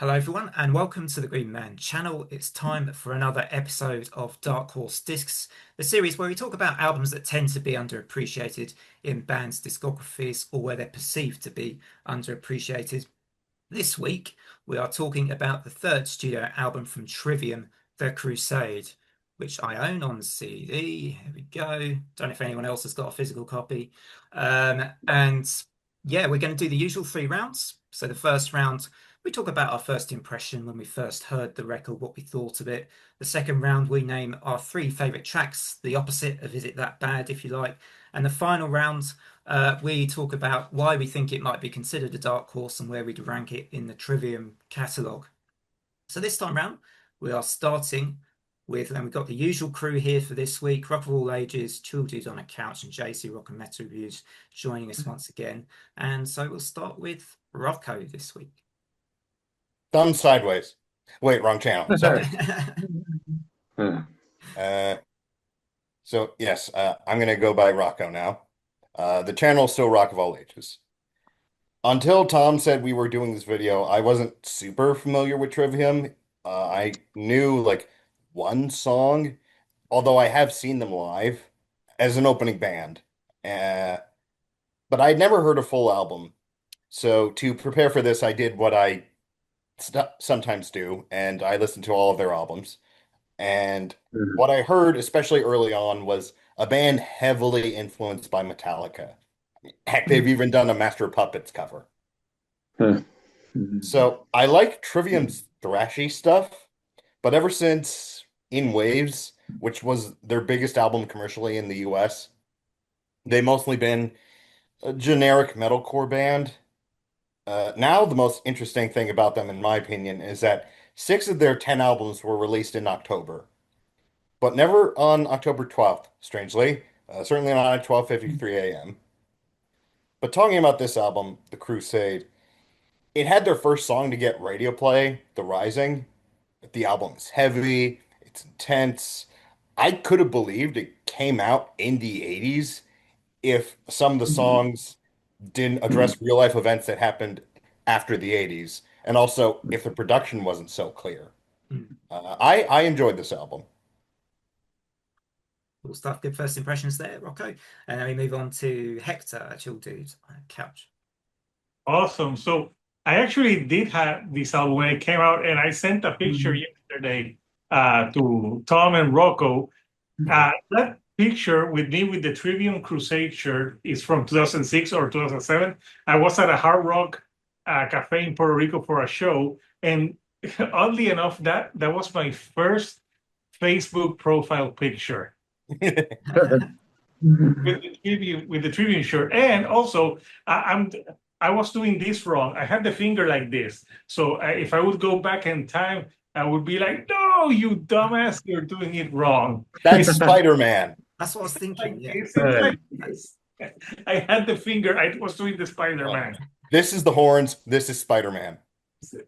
Hello, everyone, and welcome to the Green Man channel. It's time for another episode of Dark Horse Discs, the series where we talk about albums that tend to be underappreciated in bands' discographies or where they're perceived to be underappreciated. This week, we are talking about the third studio album from Trivium, The Crusade, which I own on CD. Here we go. Don't know if anyone else has got a physical copy. And yeah, we're going to do the usual three rounds. So the first round, we talk about our first impression when we first heard the record, what we thought of it. The second round, we name our three favourite tracks, the opposite of Is It That Bad, if you like. And the final round, we talk about why we think it might be considered a dark horse and where we'd rank it in the Trivium catalogue. So this time round, we are starting with, and we've got the usual crew here for this week, Rock of All Ages, Chill Dudes on a Couch, and JC Rock and Metal Reviews joining us once again. And so we'll start with Rocco this week. Thumb sideways. Wait, wrong channel. Sorry. Uh, so yes, I'm gonna go by Rocco now. The channel is still Rock of All Ages. Until Tom said we were doing this video, I wasn't super familiar with Trivium. I knew like one song, although I have seen them live as an opening band. Uh, but I'd never heard a full album. So to prepare for this, I did what I sometimes do, and I listened to all of their albums. And what I heard, especially early on, was a band heavily influenced by Metallica. Heck, they've even done a Master of Puppets cover. So I like Trivium's thrashy stuff, but ever since In Waves, which was their biggest album commercially in the US, they mostly been a generic metalcore band. Now, the most interesting thing about them, in my opinion, is that six of their 10 albums were released in October, but never on October 12th, strangely. Certainly not at 12:53 a.m. But talking about this album, The Crusade, it had their first song to get radio play, The Rising. The album's heavy, it's intense. I could have believed it came out in the 80s if some of the songs didn't address real life events that happened after the 80s, and also if the production wasn't so clear. I enjoyed this album. Cool stuff. Good first impressions there, Rocco. And then we move on to Hector, Chill Dudes on a Couch. Awesome. So I actually did have this album when it came out, and I sent a picture yesterday to Tom and Rocco. That picture with me with the Trivium Crusade shirt is from 2006 or 2007. I was at a Hard Rock cafe in Puerto Rico for a show, and oddly enough, that was my first Facebook profile picture with the Trivium shirt. And also, I was doing this wrong. I had the finger like this. So if I would go back in time, I would be like, no, you dumbass, you're doing it wrong. That's Spider-Man. That's what I was thinking. Yeah. It's like this. I had the finger. I was doing the Spider-Man. This is the horns. This is Spider-Man.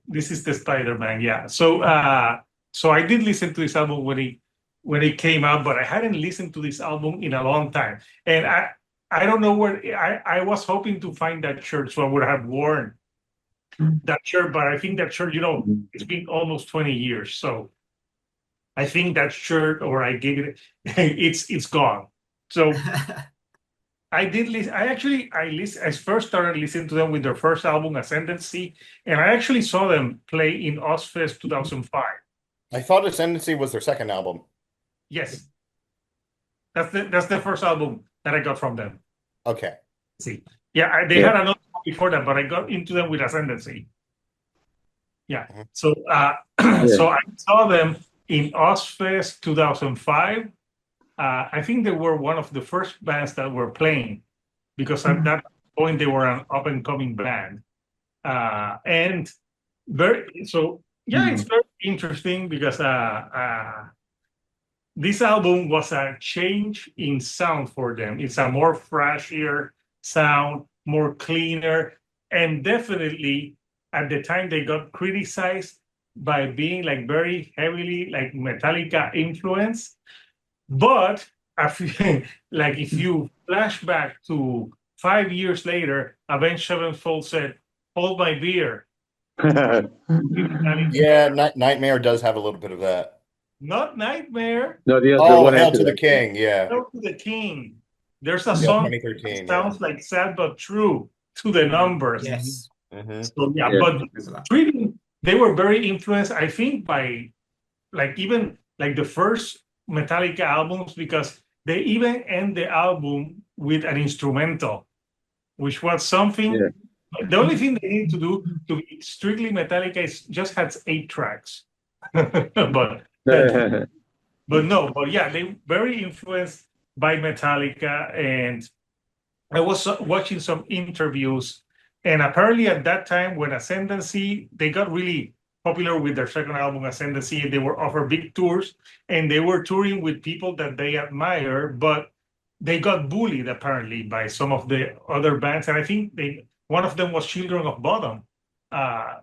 This is the Spider-Man. Yeah. So so I did listen to this album when it came out, but I hadn't listened to this album in a long time. And I don't know where I was hoping to find that shirt, so I would have worn that shirt. But I think that shirt, it's been almost 20 years. So I think that shirt, or I gave it, it's gone. So I did listen. I first started listening to them with their first album, Ascendancy, and I actually saw them play in Ozfest 2005. I thought Ascendancy was their second album. Yes, that's the first album that I got from them. Okay. See, yeah, they had another one before that, but I got into them with Ascendancy. Yeah, so so I saw them in Ozfest 2005. I think they were one of the first bands that were playing because at that point they were an up and coming band, and it's very interesting because this album was a change in sound for them. It's a more flashier sound, more cleaner, and definitely at the time they got criticized by being like very heavily like Metallica influenced. But like if you flash back to 5 years later, Avenged Sevenfold said, "Hold my beer," Yeah, Nightmare does have a little bit of that. Not Nightmare. No, the Oh, one Hail after to the that. King. Yeah. Hail to the King. There's a Yeah, song that 2013. Yeah. sounds like sad but true to the numbers. Yes. Hmm. So yeah, Yeah. but Remember that. Trivium, they were very influenced, I think, by like even like the first Metallica albums because they even end the album with an instrumental, which was something. Yeah. The only thing they need to do to be strictly Metallica is just has 8 tracks, but that but no, but yeah, they very influenced by Metallica, and I was watching some interviews, and apparently at that time when Ascendancy, they got really popular with their second album, Ascendancy, and they were offered big tours, and they were touring with people that they admire, but they got bullied apparently by some of the other bands, and I think they one of them was Children of Bodom, uh,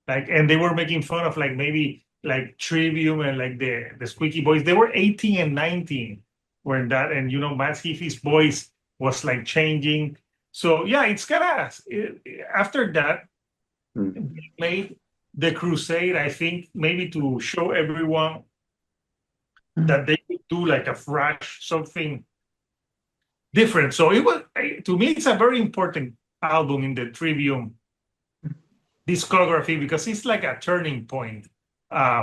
like, and they were making fun of like maybe like Trivium and like the Squeaky Boys. They were 18 and 19 when that, and Matt Heafy's voice was like changing. So yeah, it's kind of after that Mm. they made the Crusade. I think maybe to show everyone that they could do like a fresh something different. So it was to me, it's a very important album in the Trivium discography because it's like a turning point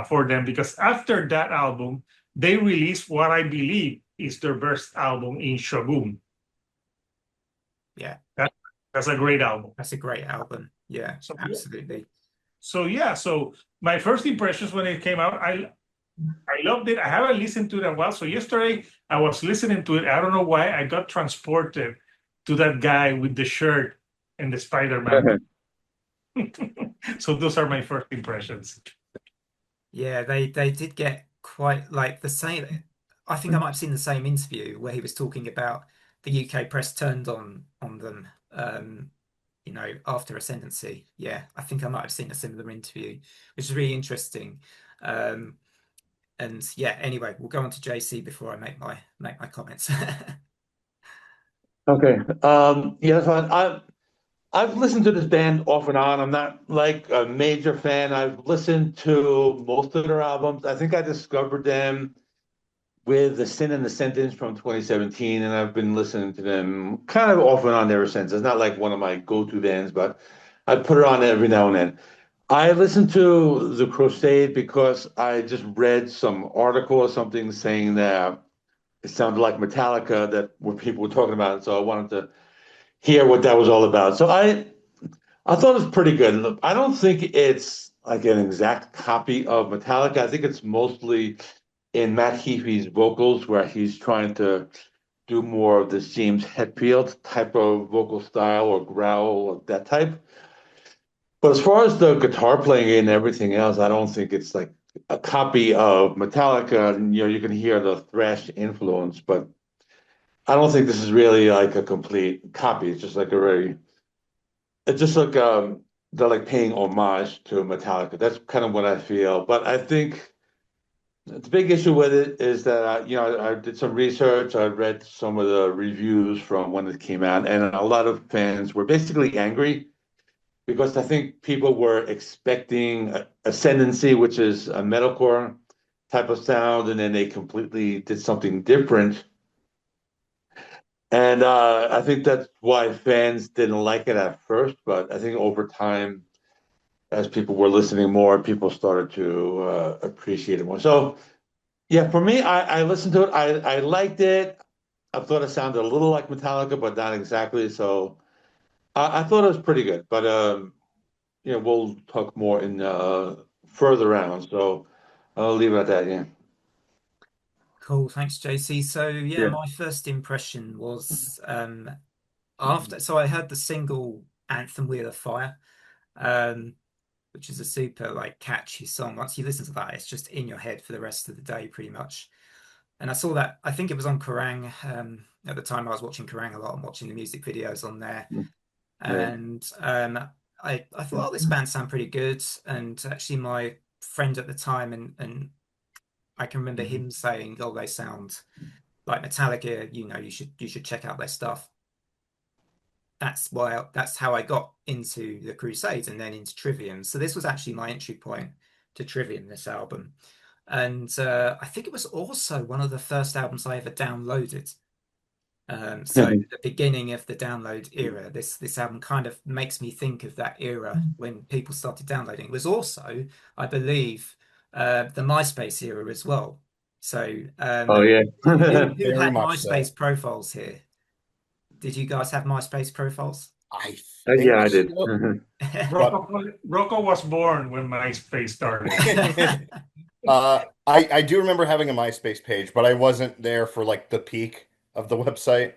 for them. Because after that album, they released what I believe is their best album in Shogun. Yeah. That, that's a great album. That's a great album. Yeah, So, absolutely. so yeah, so my first impressions when it came out, I loved it. I haven't listened to it in a while. So yesterday I was listening to it. I don't know why I got transported to that guy with the shirt and the Spider-Man. So those are my first impressions. Yeah, they did get quite like the same. I think I might have seen the same interview where he was talking about the UK press turned on them, after Ascendancy. Yeah, I think I might have seen a similar interview, which is really interesting. Um, and yeah, anyway, we'll go on to JC before I make my comments. Okay. Yeah, that's fine. I've listened to this band off and on. I'm not like a major fan. I've listened to most of their albums. I think I discovered them with The Sin and the Sentence from 2017, and I've been listening to them kind of off and on ever since. It's not like one of my go-to bands, but I put it on every now and then. I listened to The Crusade because I just read some article or something saying that it sounded like Metallica that what people were talking about, so I wanted to hear what that was all about. So I thought it was pretty good. Look, I don't think it's like an exact copy of Metallica. I think it's mostly in Matt Heafy's vocals where he's trying to do more of the James Hetfield type of vocal style or growl or that type. But as far as the guitar playing and everything else, I don't think it's like a copy of Metallica. And, you can hear the thrash influence, but I don't think this is really like a complete copy. It's just like it's just like they're like paying homage to Metallica. That's kind of what I feel. But I think the big issue with it is that I did some research. I read some of the reviews from when it came out, and a lot of fans were basically angry because I think people were expecting Ascendancy, which is a metalcore type of sound, and then they completely did something different. And I think that's why fans didn't like it at first, but I think over time, as people were listening more, people started to appreciate it more. So, yeah, for me, I listened to it. I liked it. I thought it sounded a little like Metallica, but not exactly. So I thought it was pretty good. But we'll talk more in further rounds. So I'll leave it at that. Yeah. Cool, thanks, JC. So yeah, Yeah. my first impression was after so I heard the single Anthem Wheel of Fire, um, which is a super like catchy song. Once you listen to that, it's just in your head for the rest of the day, pretty much. And I saw that, I think it was on Kerrang. At the time I was watching Kerrang a lot and watching the music videos on there. Yeah. And I thought, oh, this band sound pretty good. And actually my friend at the time and I can remember him saying, oh, they sound like Metallica, you should check out their stuff. that's how I got into the Crusades and then into Trivium. So this was actually my entry point to Trivium, this album. And I think it was also one of the first albums I ever downloaded. So the beginning of the download era, this album kind of makes me think of that era when people started downloading. It was also, I believe, the MySpace era as well. So Oh yeah. who Very had much so. MySpace profiles here? Did you guys have MySpace profiles? I Yeah, think I did. so, but Rocco was born when MySpace started. I do remember having a MySpace page, but I wasn't there for like the peak of the website.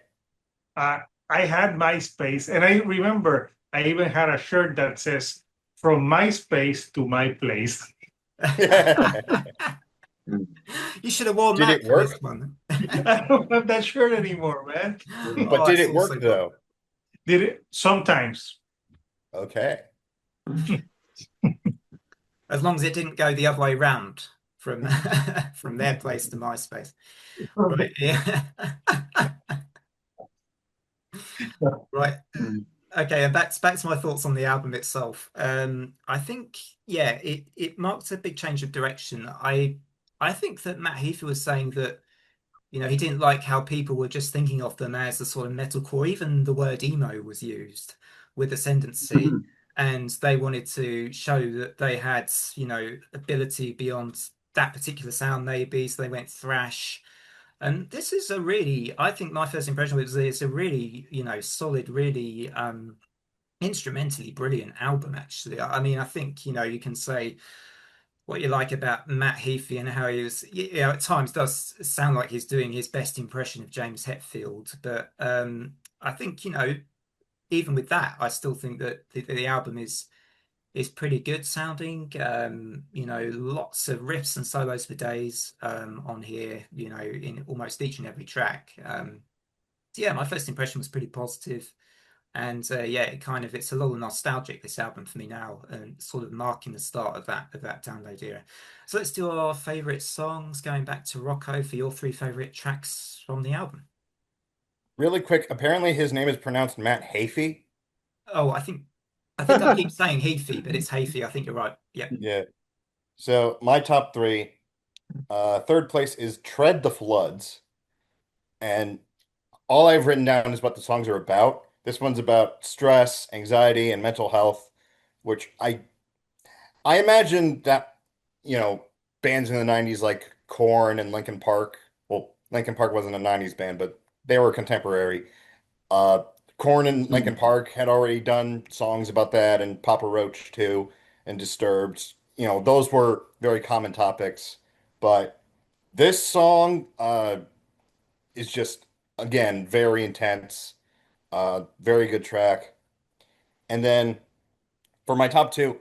Uh, I had MySpace, and I remember I even had a shirt that says "From MySpace to my place." You should have worn Did that it for this work? one. I don't have that shirt anymore, man. But Oh, did it's it work also got though? Did it sometimes? Okay. as long as it didn't go the other way round from from their place to MySpace. Right, yeah. Right. Okay, and back to my thoughts on the album itself. I think, yeah, it marked a big change of direction. I think that Matt Heafy was saying that, he didn't like how people were just thinking of them as a sort of metalcore. Even the word emo was used with ascendancy, and they wanted to show that they had, ability beyond that particular sound, maybe. So they went thrash. And this is a really, I think my first impression was it's a really, solid, really instrumentally brilliant album, actually. I mean, I think, you can say what you like about Matt Heafy and how he was, at times does sound like he's doing his best impression of James Hetfield. But I think, even with that, I still think that the album is pretty good sounding. Lots of riffs and solos for days on here, in almost each and every track. So yeah, my first impression was pretty positive. And yeah, it's a little nostalgic, this album for me now, and sort of marking the start of that download era. So let's do our favorite songs, going back to Rocco for your three favorite tracks from the album. Really quick, apparently his name is pronounced Matt Heafy. Oh, I think I keep saying Heafy, but it's Heafy. I think you're right. Yeah. Yeah. So my top three, third place is Tread the Floods. And all I've written down is what the songs are about. This one's about stress, anxiety, and mental health, which I imagine that, you know, bands in the 90s like Korn and Linkin Park. Well, Linkin Park wasn't a 90s band, but they were contemporary. Uh, Korn and Linkin Park had already done songs about that, and Papa Roach too, and Disturbed. You know, those were very common topics. But this song is just, again, very intense, very good track. And then for my top two,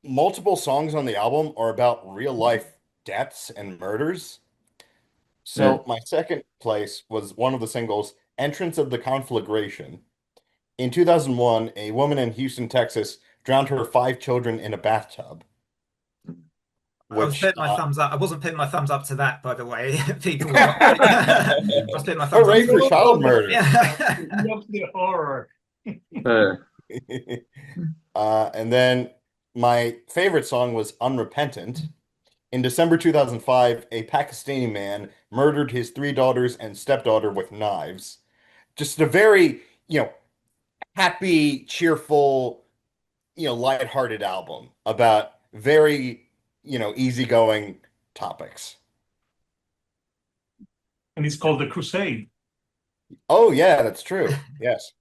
multiple songs on the album are about real life deaths and murders. Yeah. So my second place was one of the singles, Entrance of the Conflagration. In 2001, a woman in Houston, Texas, drowned her five children in a bathtub, I was which putting my thumbs up. I wasn't putting my thumbs up to that, by the way. People were watching. I was putting my thumbs up hooray to for it. child murder. Yeah. He loves the horror. Uh, And then my favorite song was Unrepentant. In December 2005, a Pakistani man murdered his three daughters and stepdaughter with knives. Just a very, happy, cheerful, lighthearted album about very, easygoing topics. And it's called The Crusade. Oh, yeah, that's true. Yes.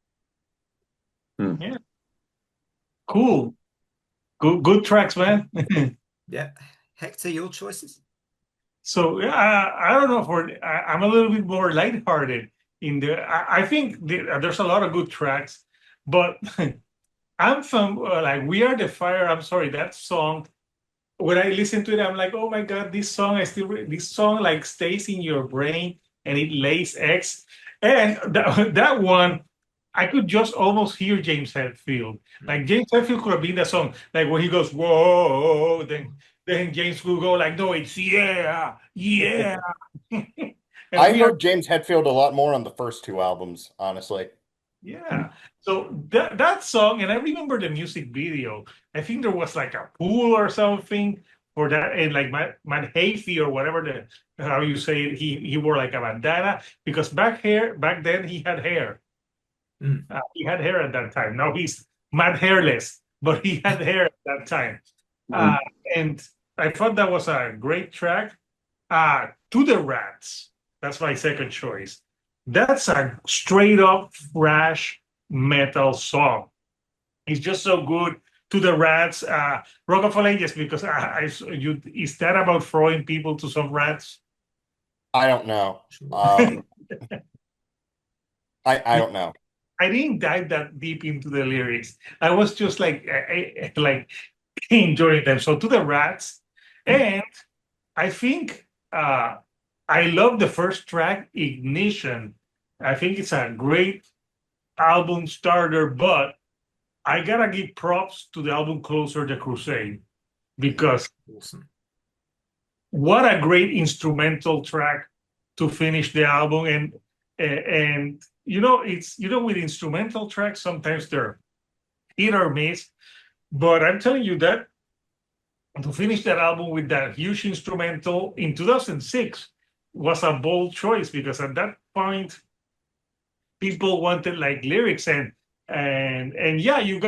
Yeah, cool. Good tracks, man. Yeah. Hector, your choices? So yeah, I don't know. I'm a little bit more lighthearted in there. I think there's a lot of good tracks, but I'm from like We Are the Fire. I'm sorry, that song. When I listen to it, I'm like, oh my God, this song like stays in your brain and it lays eggs. And that one, I could just almost hear James Hetfield. Like James Hetfield could have been the song, like when he goes, whoa, then James will go like, no, it's yeah, yeah. And I we are heard James Hetfield a lot more on the first two albums, honestly. Yeah. So that song, and I remember the music video. I think there was like a pool or something for that, and like Matt Heafy or whatever how you say it, he wore like a bandana because back then he had hair. Mm. He had hair at that time. Now he's mad hairless, but he had hair at that time. Uh, Mm. and I thought that was a great track. To the Rats. That's my second choice. That's a straight up thrash metal song. It's just so good. To the Rats, Rock of Ages, because is that about throwing people to some rats? I don't know. Sure. I don't know. I didn't dive that deep into the lyrics. I was just like like enjoying them. So to the Rats, and I think I love the first track, Ignition. I think it's a great album starter, but I gotta give props to the album Closer, The Crusade, Yeah, because awesome. what a great instrumental track to finish the album. And it's with instrumental tracks, sometimes they're hit or miss. But I'm telling you that to finish that album with that huge instrumental in 2006 was a bold choice because at that point people wanted like lyrics and yeah, you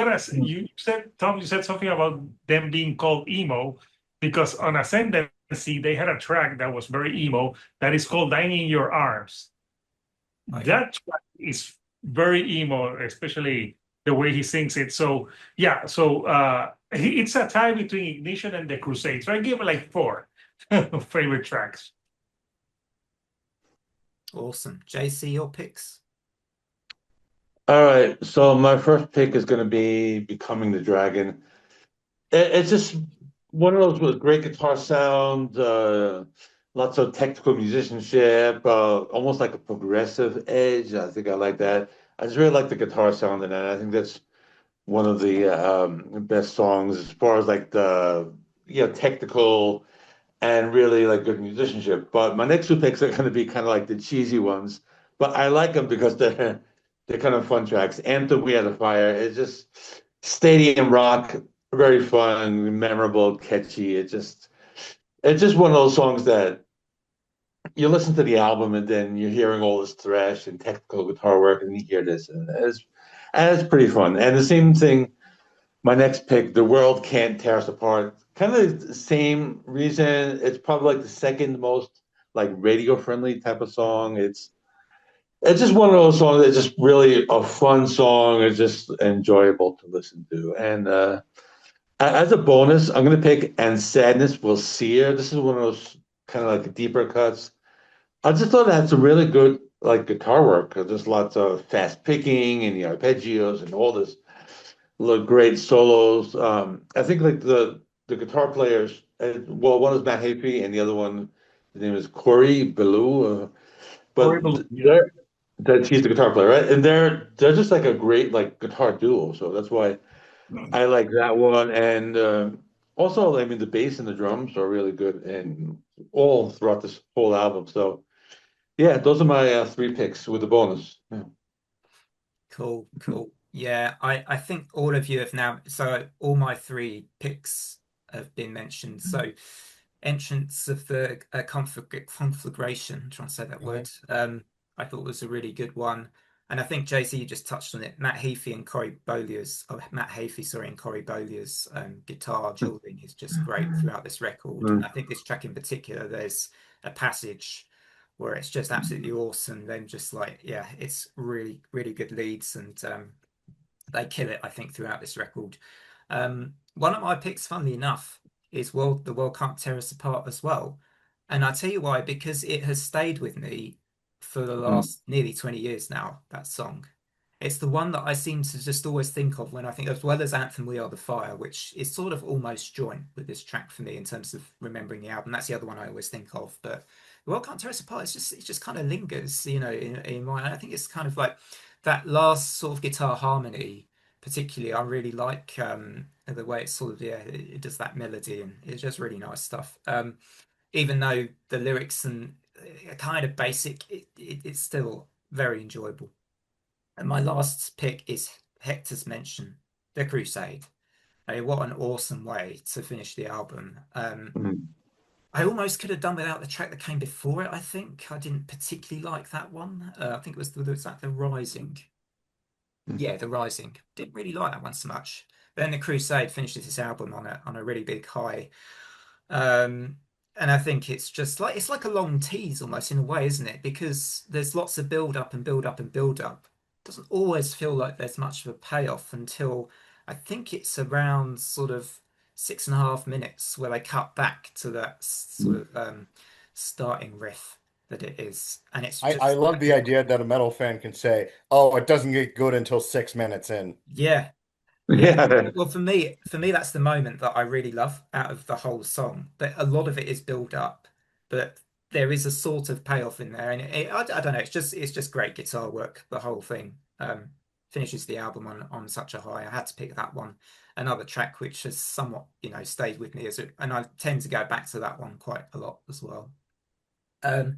said, Tom, you said something about them being called emo because on Ascendancy they had a track that was very emo that is called Dying in Your Arms. Okay. That track is very emo, especially the way he sings it. So yeah, so it's a tie between Ignition and The Crusade. So I give it like four favorite tracks. Awesome. JC, your picks? All right, so my first pick is going to be Becoming the Dragon. It's just one of those with great guitar sound, lots of technical musicianship, almost like a progressive edge. I think I like that. I just really like the guitar sound in that. I think that's one of the best songs as far as like the technical and really like good musicianship. But my next two picks are going to be kind of like the cheesy ones, but I like them because they're kind of fun tracks. Anthem, We Had a Fire. It's just stadium rock, very fun, memorable, catchy. It's just one of those songs that you listen to the album and then you're hearing all this thrash and technical guitar work, and you hear this, and it's pretty fun. And the same thing. My next pick, The World Can't Tear Us Apart. Kind of the same reason. It's probably like the second most like radio friendly type of song. It's just one of those songs that's just really a fun song. It's just enjoyable to listen to. And as a bonus, I'm gonna pick And Sadness Will Sear. This is one of those kind of like deeper cuts. I just thought it had some really good like guitar work. Just lots of fast picking and the arpeggios and all this look great solos. I think like the guitar players, well, one is Matt Heafy and the other one, his name is Corey Ballou. But Horrible. Yeah. they're that he's the guitar player, right? And they're just like a great like guitar duo. So that's why I like that one. And also, I mean, the bass and the drums are really good and all throughout this whole album. So yeah, those are my three picks with the bonus. Yeah. Cool, cool. Yeah, I think all of you have now, so all my three picks have been mentioned. So Entrance of the Conflagration, I'm trying to say that word, I thought was a really good one. And I think JC, you just touched on it. Matt Heafy and Corey Bolliers, oh, Matt Heafy, sorry, and Corey Bolliers' guitar dueling is just great throughout this record. And Mm. I think this track in particular, there's a passage where it's just absolutely awesome. Then just like, yeah, it's really, really good leads, and they kill it, I think, throughout this record. One of my picks, funnily enough, is The World Can't Tear Us Apart as well. And I'll tell you why, because it has stayed with me for the Mm. last nearly 20 years now, that song. It's the one that I seem to just always think of when I think, as well as Anthem We Are the Fire, which is sort of almost joint with this track for me in terms of remembering the album. That's the other one I always think of. But The World Can't Tear Us Apart, it just kind of lingers, in my, I think it's kind of like that last sort of guitar harmony, particularly. I really like the way it's sort of, yeah, it does that melody, and it's just really nice stuff. Even though the lyrics and are kind of basic, it's still very enjoyable. And my last pick is Hector's mention, The Crusade. What an awesome way to finish the album. Mhm. I almost could have done without the track that came before it, I think. I didn't particularly like that one. I think was that The Rising? Yeah, The Rising. Didn't really like that one so much. But then The Crusade finishes this album on a really big high. Um, and I think it's like a long tease almost in a way, isn't it? Because there's lots of build up and build up and build up. Doesn't always feel like there's much of a payoff until I think it's around sort of 6.5 minutes where they cut back to that sort of starting riff that it is. And it's I just love the idea that a metal fan can say, "Oh, it doesn't get good until 6 minutes in." yeah. Yeah. Yeah. Well, for me, that's the moment that I really love out of the whole song. But a lot of it is build up, but there is a sort of payoff in there, and I don't know. It's just great guitar work. The whole thing finishes the album on such a high. I had to pick that one. Another track which has somewhat, stayed with me and I tend to go back to that one quite a lot as well. Um,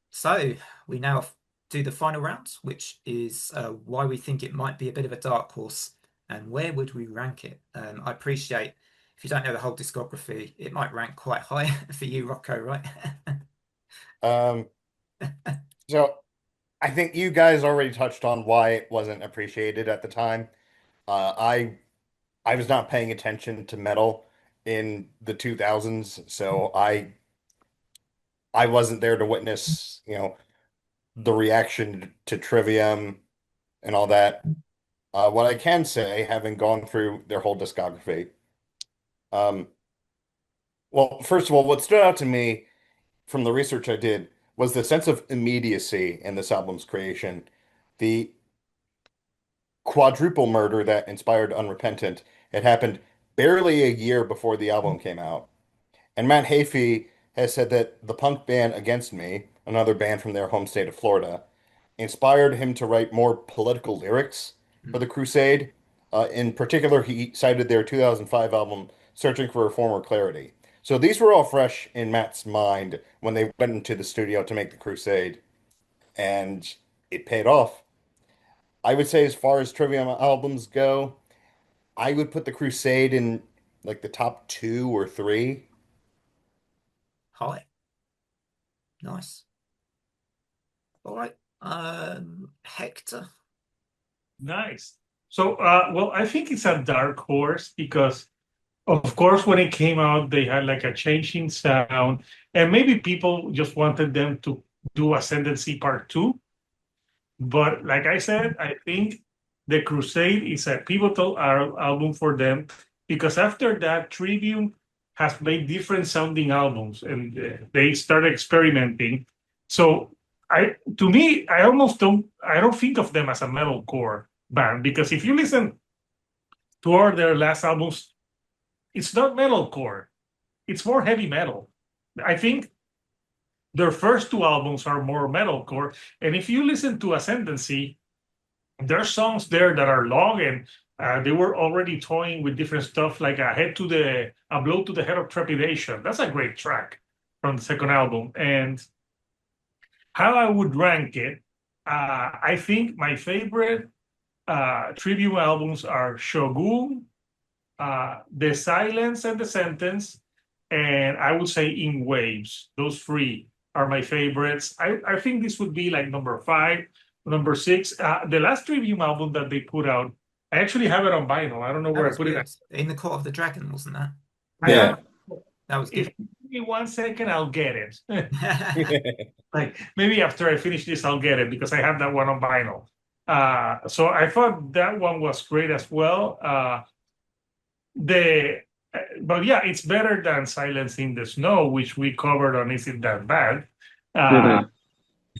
so we now do the final round, which is why we think it might be a bit of a dark horse and where would we rank it. I appreciate if you don't know the whole discography, it might rank quite high for you, Rocco, right? Um, so I think you guys already touched on why it wasn't appreciated at the time. Uh, I I was not paying attention to metal in the 2000s, so I wasn't there to witness, the reaction to Trivium and all that. What I can say, having gone through their whole discography, um, well, first of all, what stood out to me from the research I did was the sense of immediacy in this album's creation. The quadruple murder that inspired Unrepentant had happened barely a year before the album came out. And Matt Heafy has said that the punk band Against Me, another band from their home state of Florida, inspired him to write more political lyrics for the Crusade. In particular, he cited their 2005 album, Searching for Reform or Clarity. So these were all fresh in Matt's mind when they went into the studio to make the Crusade, and it paid off. I would say, as far as Trivium albums go, I would put the Crusade in like the top two or three. Hi, nice. All right. Hector. Nice. So, well, I think it's a dark horse because, of course, when it came out, they had like a changing sound, and maybe people just wanted them to do Ascendancy Part 2. But like I said, I think The Crusade is a pivotal album for them because after that, Trivium has made different sounding albums and they started experimenting. So to me, I don't think of them as a metalcore band because if you listen to all their last albums, it's not metalcore. It's more heavy metal. I think their first two albums are more metalcore. And if you listen to Ascendancy, there's songs there that are long and they were already toying with different stuff like a blow to the head of trepidation. That's a great track from the second album. And how I would rank it, I think my favorite tribute albums are Shogun, The Silence and the Sentence, and I would say In Waves. Those three are my favorites. I think this would be like number five, number six. The last Trivium album that they put out, I actually have it on vinyl. I don't know That where I was put it. good. In the Court of the Dragon, wasn't that? I Yeah. have, That was if good. you give me 1 second, I'll get it. Like maybe after I finish this, I'll get it because I have that one on vinyl. So I thought that one was great as well. The but yeah, it's better than Silence in the Snow, which we covered on Is It That Bad? Uh, Mhm.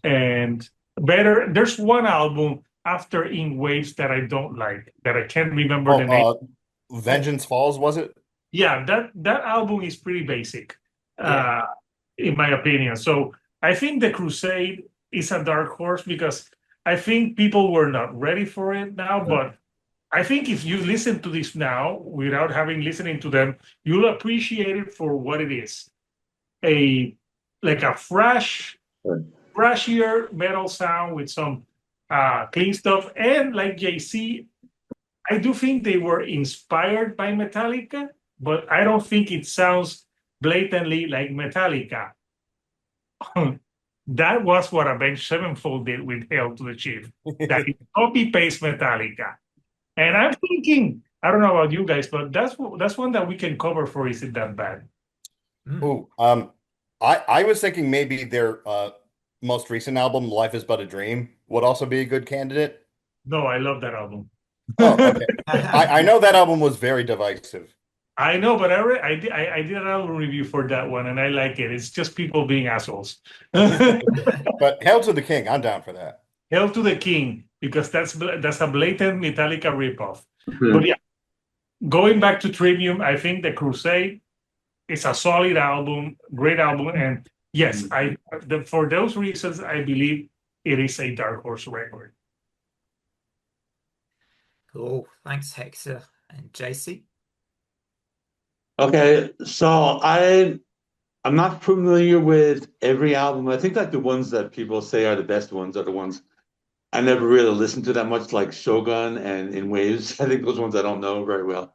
and better, there's one album after In Waves that I don't like, that I can't remember the name. Oh, Vengeance Falls, was it? Yeah, that album is pretty basic, Yeah. uh, in my opinion. So I think The Crusade is a dark horse because I think people were not ready for it now, but I think if you listen to this now without having listening to them, you'll appreciate it for what it is. A like a fresher metal sound with some clean stuff. And like JC, I do think they were inspired by Metallica, but I don't think it sounds blatantly like Metallica. That was what Avenged Sevenfold did with Hail to the Chief. That is copy paste Metallica. And I'm thinking, I don't know about you guys, but that's one that we can cover for Is It That Bad? Mm. Ooh, I was thinking maybe their most recent album, Life Is But a Dream, would also be a good candidate. No, I love that album. Oh, okay. I know that album was very divisive. I know, but I did an album review for that one, and I like it. It's just people being assholes. Hail But Hail to the King, I'm down for that. to the King, because that's a blatant Metallica ripoff. Mhm. But yeah, going back to Trivium, I think the Crusade is a solid album, great album, and yes, for those reasons, I believe it is a dark horse record. Cool. Thanks, Hector and JC. Okay, so I'm not familiar with every album. I think like the ones that people say are the best ones are the ones I never really listened to that much, like Shogun and In Waves. I think those ones I don't know very well.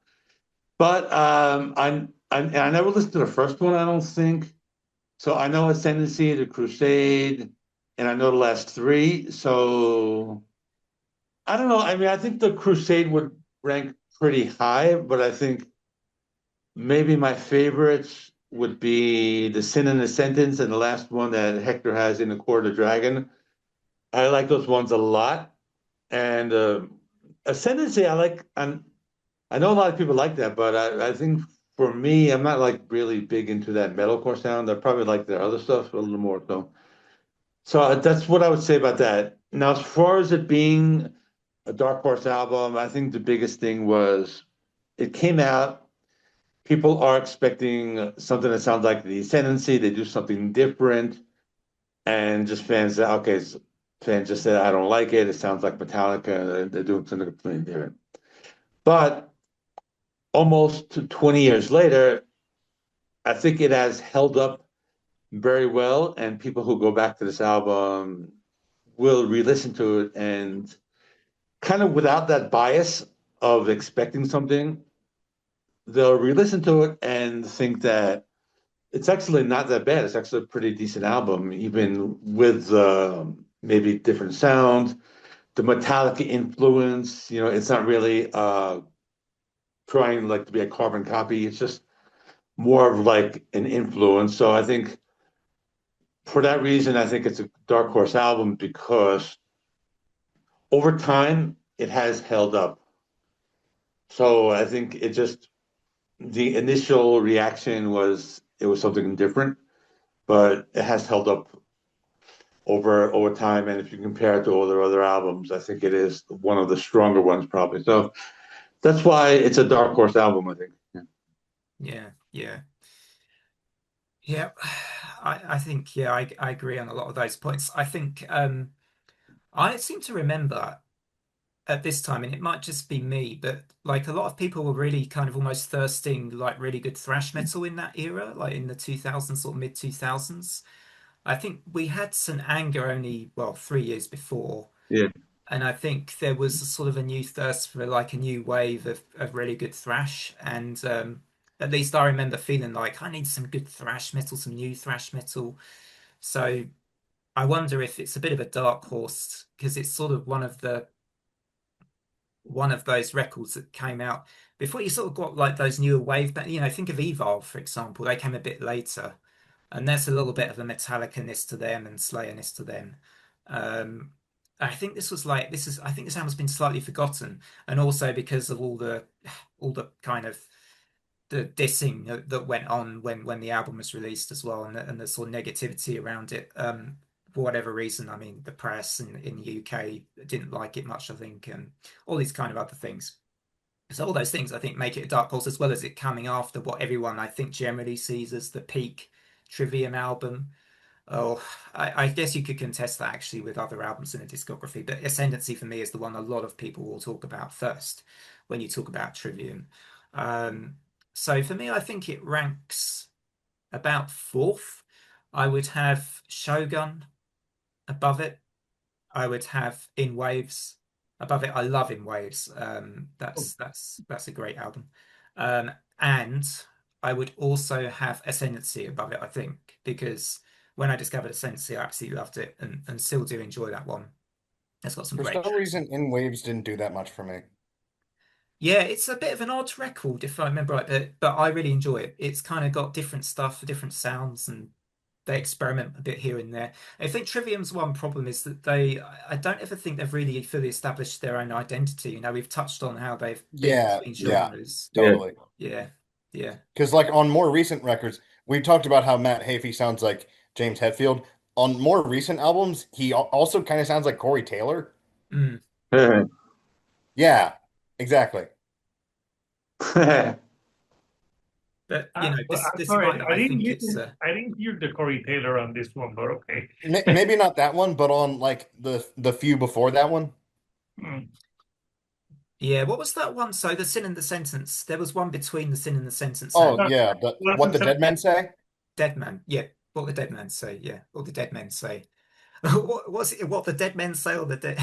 But I never listened to the first one, I don't think. So I know Ascendancy, The Crusade, and I know the last three. So I don't know. I mean, I think The Crusade would rank pretty high, but I think maybe my favorites would be The Sin and the Sentence and the last one that Hector has in the Court of the Dragon. I like those ones a lot. And Ascendancy, I like, and I know a lot of people like that, but I think for me, I'm not like really big into that metalcore sound. I probably like their other stuff a little more. So that's what I would say about that. Now, as far as it being a Dark Horse album, I think the biggest thing was it came out. People are expecting something that sounds like the Ascendancy. They do something different, and just fans say, okay, fans just said, I don't like it. It sounds like Metallica. They're doing something completely different. But almost 20 years later, I think it has held up very well, and people who go back to this album will re-listen to it and kind of without that bias of expecting something, they'll re-listen to it and think that it's actually not that bad. It's actually a pretty decent album, even with maybe different sound, the Metallica influence. You know, it's not really trying like to be a carbon copy. It's just more of like an influence. So I think for that reason, I think it's a dark horse album because over time it has held up. So I think it just the initial reaction was it was something different, but it has held up over time. And if you compare it to all their other albums, I think it is one of the stronger ones probably. So that's why it's a dark horse album, I think. Yeah. Yeah, yeah. Yeah, I think yeah, I agree on a lot of those points. I think I seem to remember at this time, and it might just be me, but like a lot of people were really kind of almost thirsting like really good thrash metal in that era, like in the 2000s or mid 2000s. I think we had St. Anger only, well, 3 years before, Yeah. and I think there was a sort of a new thirst for like a new wave of really good thrash, and at least I remember feeling like I need some good thrash metal, some new thrash metal. So I wonder if it's a bit of a dark horse because it's sort of one of those records that came out before you sort of got like those newer wave but think of Evolve, for example. They came a bit later, and there's a little bit of a Metallica-ness to them and Slayer-ness to them. um I think I think this album's been slightly forgotten, and also because of all the kind of the dissing that went on when the album was released as well, and the sort of negativity around it. For whatever reason, I mean, the press in the UK didn't like it much, I think, and all these kind of other things. So all those things, I think, make it a dark horse, as well as it coming after what everyone, I think, generally sees as the peak Trivium album. Oh, I guess you could contest that actually with other albums in the discography, but Ascendancy for me is the one a lot of people will talk about first when you talk about Trivium. Um, so for me, I think it ranks about fourth. I would have Shogun above it. I would have In Waves above it. I love In Waves. That's a great album. And I would also have Ascendancy above it, I think, because when I discovered Ascendancy, I absolutely loved it and still do enjoy that one. It's got some For great some tracks. reason, In Waves didn't do that much for me. Yeah, it's a bit of an odd record if I remember right, but I really enjoy it. It's kind of got different stuff, different sounds, and they experiment a bit here and there. I think Trivium's one problem is that I don't ever think they've really fully established their own identity. You know, we've touched on how they've been Yeah, between yeah, genres. Yeah. totally. Yeah, yeah. Because like on more recent records, we talked about how Matt Heafy sounds like James Hetfield. On more recent albums, he also kind of sounds like Corey Taylor. Mm. Yeah, exactly. But you know, Well, I'm despite sorry, that, I think it's I didn't hear the Corey Taylor on this one, but okay. Maybe not that one, but on like the few before that one. Hmm. yeah. What was that one? So the Sin and the Sentence. There was one between the Sin and the Sentence Oh and yeah, what the Dead Men Say. Dead Man. Yeah, what the Dead Men Say. Yeah, what the Dead Men Say. What's it? What the Dead Men Say or the dead?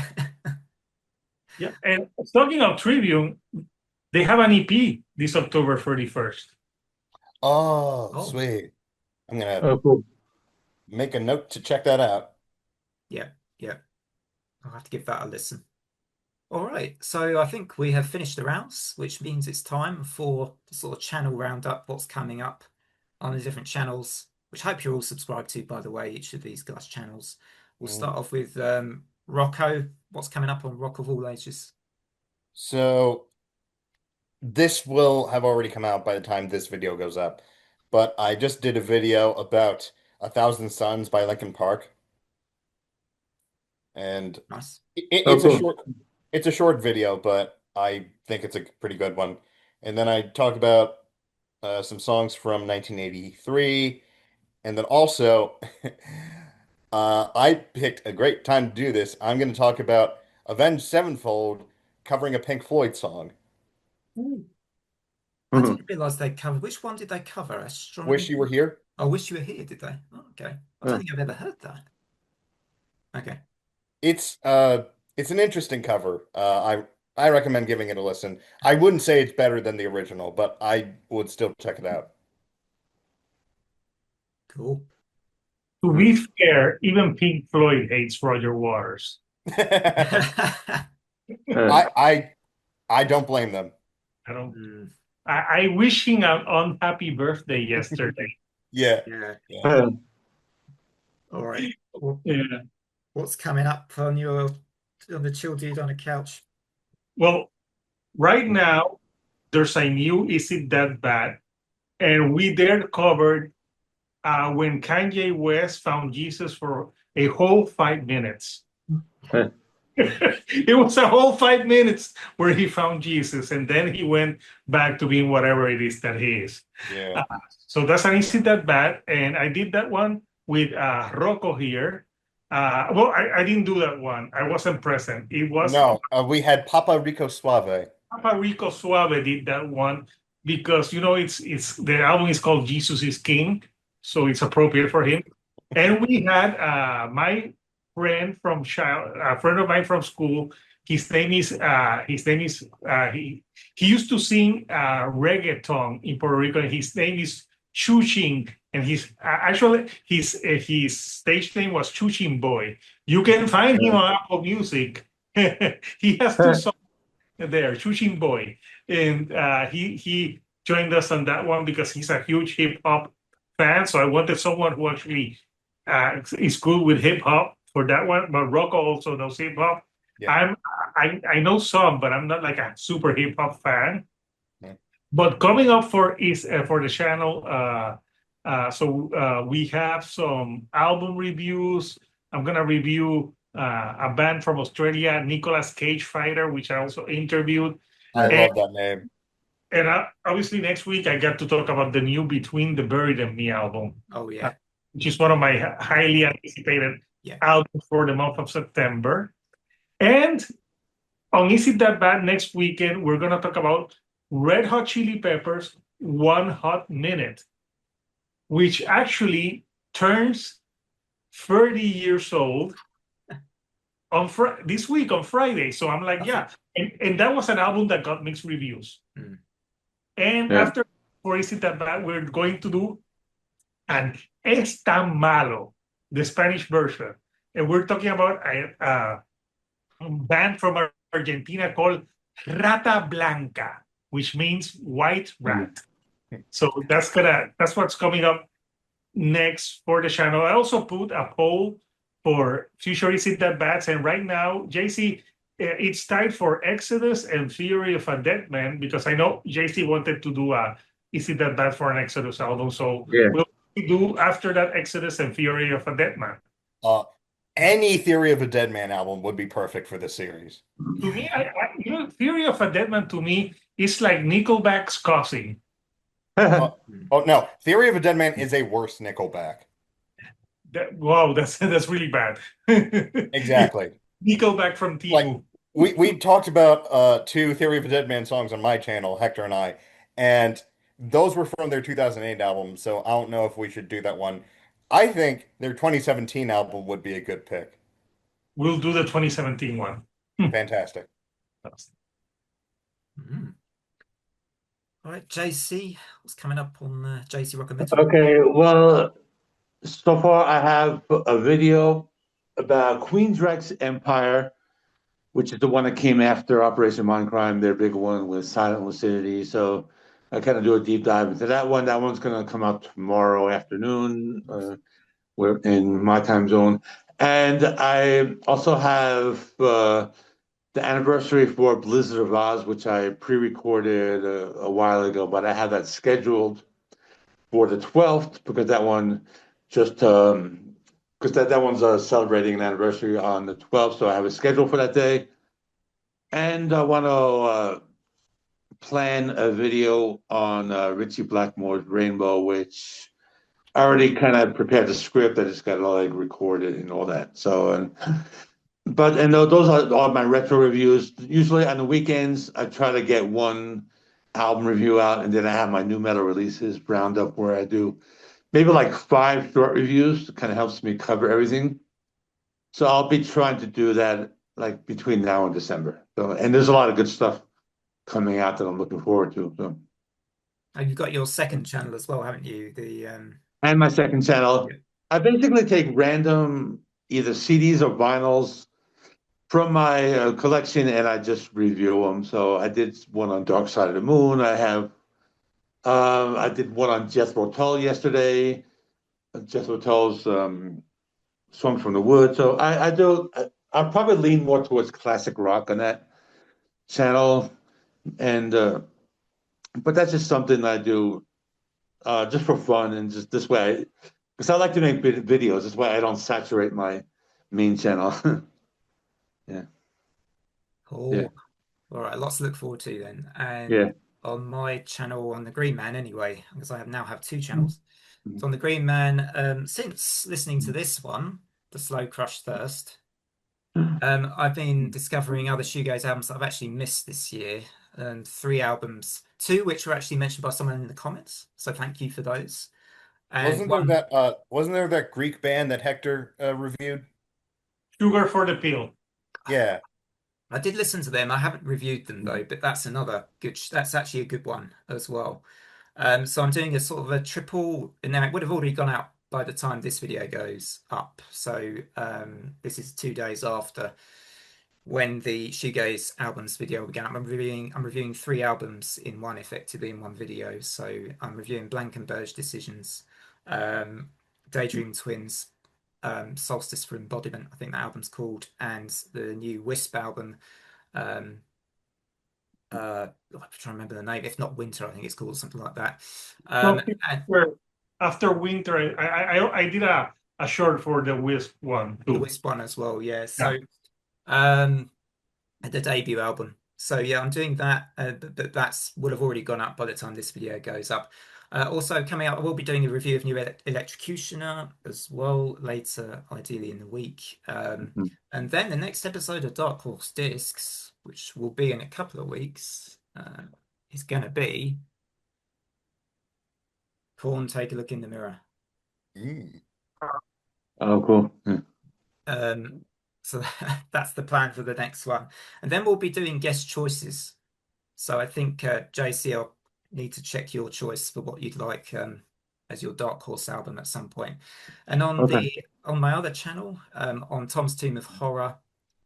Yeah, and talking of Trivium, they have an EP this October 31st. Oh, Oh, sweet. I'm gonna Oh, cool. make a note to check that out. yeah, yeah. I'll have to give that a listen. All right, so I think we have finished the rounds, which means it's time for the sort of channel roundup, what's coming up on the different channels, which I hope you're all subscribed to, by the way, each of these guys' channels. We'll Mm. start off with Rocco. What's coming up on Rock of All Ages? So this will have already come out by the time this video goes up, but I just did a video about A Thousand Suns by Linkin Park, and Nice. Oh, cool. it's a short video, but I think it's a pretty good one. And then I talk about some songs from 1983, and then also I picked a great time to do this. I'm going to talk about Avenged Sevenfold covering a Pink Floyd song. I Mhm. didn't realize they covered. Which one did they cover? Wish Astronomy? You Were Here. I wish you were here, did they? Oh, okay. I don't Yeah. think I've ever heard that. Okay. It's it's an interesting cover. I recommend giving it a listen. I wouldn't say it's better than the original, but I would still check it out. Cool. To be fair, even Pink Floyd hates Roger Waters. Yeah. I I don't blame them. I don't. Mm, I wish him an unhappy birthday yesterday. Yeah. yeah. Yeah. Yeah. All right. Well, Yeah. what's coming up on the chill dude on a couch? Well, right now there's a new "Is It That Bad?" and we there covered when Kanye West found Jesus for a whole 5 minutes. Yeah. It was a whole 5 minutes where he found Jesus, and then he went back to being whatever it is that he is. Yeah. Uh, so that's an Is It That Bad? And I did that one with Rocco here. Well, I didn't do that one. I wasn't present. It was No, we had Papa Rico Suave. Papa Rico Suave did that one because it's the album is called Jesus is King, so it's appropriate for him. And we had my friend from a friend of mine from school. He used to sing reggaeton in Puerto Rico, and his name is Chuching, and his actually his stage name was Chuching Boy. You can find him on Apple Music. He has two songs there, Chuching Boy, and he joined us on that one because he's a huge hip hop fan. So I wanted someone who actually is good with hip hop for that one. But Rocco also knows hip hop. Yeah. I know some, but I'm not like a super hip hop fan. Yeah. But coming up for the channel, we have some album reviews. I'm gonna review a band from Australia, Nicolas Cage Fighter, which I also interviewed. I And, love that name. and obviously next week I got to talk about the new Between the Buried and Me album, Oh yeah. which is one of my highly anticipated Yeah. albums for the month of September. And on Is It That Bad next weekend, we're gonna talk about Red Hot Chili Peppers, One Hot Minute, which actually turns 30 years old this week on Friday. So I'm like, Lovely. yeah. And that was an album that got mixed reviews. Mm. And Yeah. after For Is It That Bad, we're going to do an Es Tan Malo, the Spanish version. And we're talking about a band from Argentina called Rata Blanca, which means white rat. So that's what's coming up next for the channel. I also put a poll for Future Is It That Bad? And right now, JC, it's tied for Exodus and Theory of a Dead Man, because I know JC wanted to do a Is It That Bad for an Exodus album. So Yeah. we'll do after that Exodus and Theory of a Dead Man. Uh, any Theory of a Dead Man album would be perfect for this series. To me, Theory of a Dead Man to me is like Nickelback's cousin. Oh no, Theory of a Dead Man is a worse Nickelback. Wow, that's really bad. Exactly. Nickelback from Like Timu. we talked about two Theory of a Dead Man songs on my channel, Hector and I, and those were from their 2008 album, so I don't know if we should do that one. I think their 2017 album would be a good pick. We'll do the 2017 one. Fantastic. Mm. All right, JC, what's coming up on JC Rock and Metal? Okay, well, so far I have a video about Queensrÿche's Empire, which is the one that came after Operation Mindcrime, their big one with Silent Lucidity. So I kind of do a deep dive into that one. That one's going to come out tomorrow afternoon. We're in my time zone. And I also have the anniversary for Blizzard of Oz, which I pre-recorded a while ago, but I have that scheduled for the 12th because that one just because that one's celebrating an anniversary on the 12th, so I have a schedule for that day. And I want to plan a video on Richie Blackmore's Rainbow, which I already kind of prepared the script. I just got to like record it and all that. So, and those are all my retro reviews. Usually on the weekends, I try to get one album review out, and then I have my new metal releases round up where I do maybe like 5 short reviews. It kind of helps me cover everything. So I'll be trying to do that like between now and December. So, and there's a lot of good stuff coming out that I'm looking forward to. So. And you've got your second channel as well, haven't you? And my second channel, Yeah. I basically take random either CDs or vinyls from my collection and I just review them. So I did one on Dark Side of the Moon. I did one on Jethro Tull yesterday. Jethro Tull's Songs from the Woods. So I'll probably lean more towards classic rock on that channel. And but that's just something I do just for fun and just this way, because I like to make videos. This way I don't saturate my main channel. Yeah. Cool. Yeah. All right, lots to look forward to then. And Yeah. on my channel, on the Green Man anyway, because I now have 2 channels. Mhm. So on the Green Man, since listening to this one, The Slow Crush Thirst, I've been discovering other shoegaze albums that I've actually missed this year, and 3 albums, 2 which were actually mentioned by someone in the comments. So thank you for those. And one, Wasn't there that Greek band that Hector reviewed? Sugar for the Pill. Yeah. I did listen to them. I haven't reviewed them though, but that's another good. That's actually a good one as well. So I'm doing a sort of a triple. Now it would have already gone out by the time this video goes up. So this is 2 days after when the Shoegaze albums video began. I'm reviewing 3 albums in one, effectively in one video. So I'm reviewing Blankenberge Decisions, Daydream Twins, Solstice for Embodiment, I think that album's called, and the new Wisp album. I'm trying to remember the name. If not Winter, I think it's called something like that. So And after Winter, I did a short for the Wisp one the too. Wisp one as well, yeah. So the debut album. So yeah, I'm doing that, but that's would have already gone up by the time this video goes up. Also coming out, I will be doing a review of New Electrocutioner as well later, ideally in the week. And then the next episode of Dark Horse Discs, which will be in a couple of weeks, is going to be Porn, Take a Look in the Mirror. Mm. Oh, cool. Yeah. So that's the plan for the next one. And then we'll be doing guest choices. So I think JC, I'll need to check your choice for what you'd like as your Dark Horse album at some point. And Okay. on my other channel, on Tom's Team of Horror,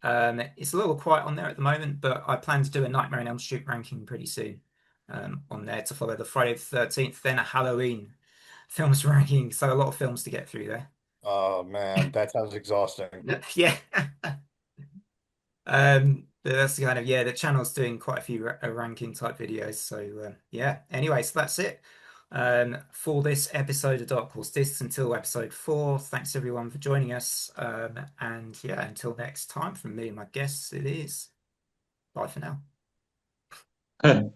it's a little quiet on there at the moment, but I plan to do a Nightmare on Elm Street ranking pretty soon on there to follow the Friday the 13th, then a Halloween films ranking. So a lot of films to get through there. Oh man, that sounds exhausting. Yeah. But that's kind of, yeah, the channel's doing quite a few ranking type videos. So yeah. Anyway, so that's it for this episode of Dark Horse Discs until episode 4. Thanks everyone for joining us. And yeah, until next time, from me and my guests, it is bye for now.